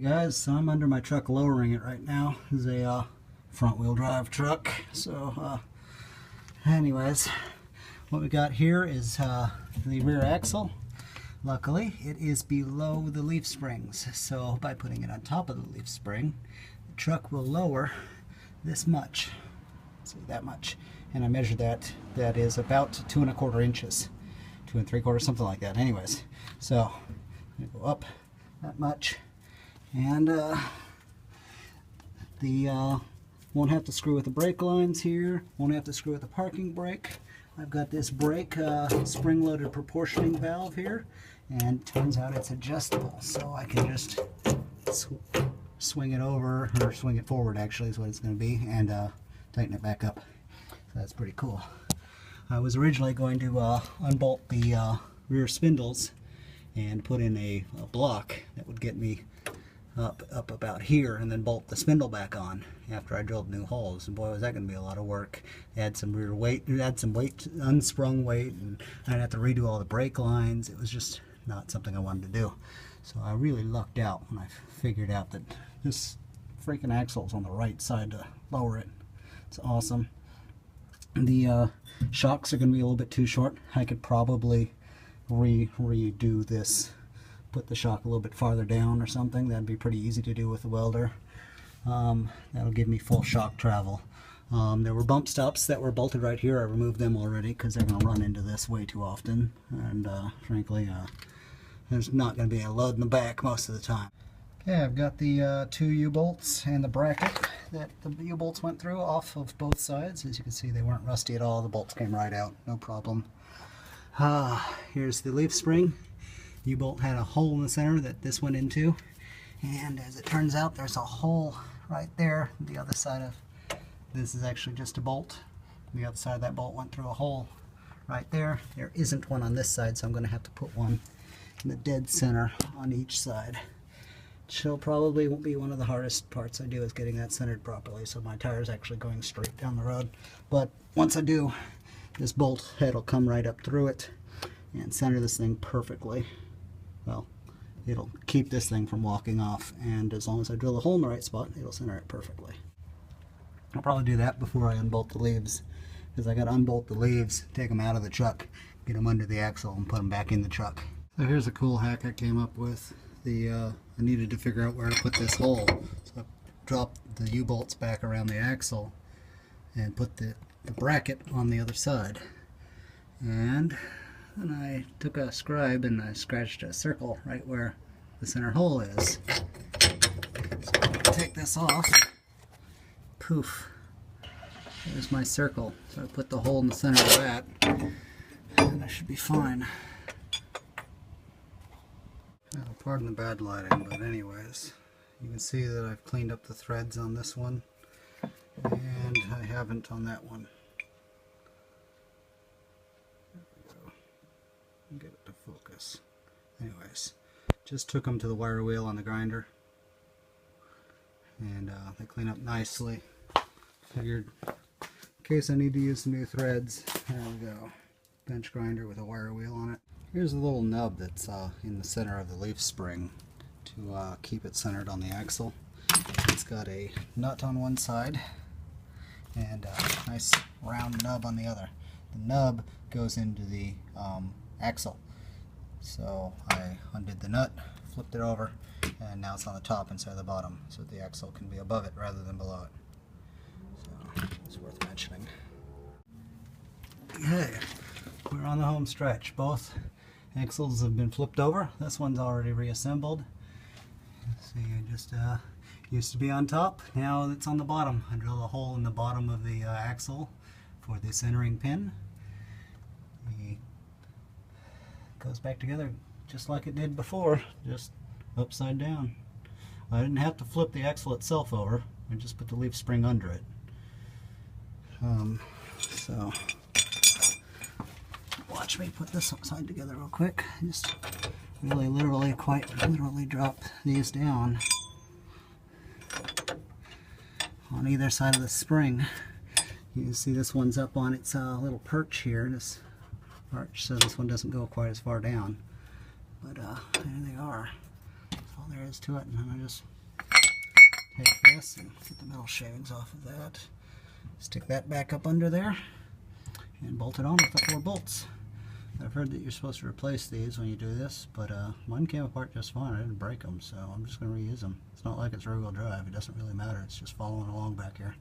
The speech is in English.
Guys, so I'm under my truck lowering it right now. This is a front wheel drive truck. So anyways, what we got here is the rear axle. Luckily it is below the leaf springs, so by putting it on top of the leaf spring, the truck will lower this much. See, that much. And I measured that. That is about 2 1/4 inches, 2 3/4, something like that. Anyways, so I'm gonna go up that much. And won't have to screw with the brake lines here, won't have to screw with the parking brake. I've got this brake spring-loaded proportioning valve here, and turns out it's adjustable, so I can just swing it over, or swing it forward actually is what it's going to be, and tighten it back up. So that's pretty cool. I was originally going to unbolt the rear spindles and put in a block that would get me up about here, and then bolt the spindle back on after I drilled new holes. And boy, was that going to be a lot of work. Add some rear weight, add some weight, unsprung weight, and I'd have to redo all the brake lines. It was just not something I wanted to do. So I really lucked out when I figured out that this freaking axle is on the right side to lower it. It's awesome. The shocks are going to be a little bit too short. I could probably redo this, put the shock a little bit farther down or something. That'd be pretty easy to do with the welder. That'll give me full shock travel. There were bump stops that were bolted right here. I removed them already because they're going to run into this way too often, and frankly there's not going to be a load in the back most of the time. Okay, I've got the 2 U-bolts and the bracket that the U-bolts went through off of both sides. As you can see, they weren't rusty at all. The bolts came right out, no problem. Here's the leaf spring. U-bolt had a hole in the center that this went into, and as it turns out, there's a hole right there. The other side of this is actually just a bolt. The other side of that bolt went through a hole right there. There isn't one on this side, so I'm going to have to put one in the dead center on each side. So probably won't be one of the hardest parts I do, is getting that centered properly, so my tire is actually going straight down the road. But once I do, this bolt head will come right up through it and center this thing perfectly. Well, it'll keep this thing from walking off, and as long as I drill a hole in the right spot, it'll center it perfectly. I'll probably do that before I unbolt the leaves, because I got to unbolt the leaves, take them out of the truck, get them under the axle, and put them back in the truck. So here's a cool hack I came up with. I needed to figure out where to put this hole, so I dropped the U-bolts back around the axle and put the bracket on the other side. And then I took a scribe and I scratched a circle right where the center hole is. So I'll take this off. Poof. There's my circle. So I put the hole in the center of that, and I should be fine. Now, pardon the bad lighting, but anyways, you can see that I've cleaned up the threads on this one, and I haven't on that one. Get it to focus. Anyways, just took them to the wire wheel on the grinder, and they clean up nicely. Figured in case I need to use some new threads, there we go. Bench grinder with a wire wheel on it. Here's a little nub that's in the center of the leaf spring to keep it centered on the axle. It's got a nut on one side and a nice round nub on the other. The nub goes into the axle. So I undid the nut, flipped it over, and now it's on the top instead of the bottom, so the axle can be above it rather than below it. So it's worth mentioning. Okay, we're on the home stretch. Both axles have been flipped over. This one's already reassembled. See, it just used to be on top. Now it's on the bottom. I drilled a hole in the bottom of the axle for the centering pin. It goes back together just like it did before, just upside down. I didn't have to flip the axle itself over. I just put the leaf spring under it. So watch me put this side together real quick. Just really quite literally drop these down on either side of the spring. You can see this one's up on its little perch here, this arch, so this one doesn't go quite as far down. But there they are. So all there is to it. And then I just take this and get the metal shavings off of that. Stick that back up under there and bolt it on with the 4 bolts. I've heard that you're supposed to replace these when you do this, but mine came apart just fine. I didn't break them, so I'm just going to reuse them. It's not like it's rear-wheel drive. It doesn't really matter. It's just following along back here.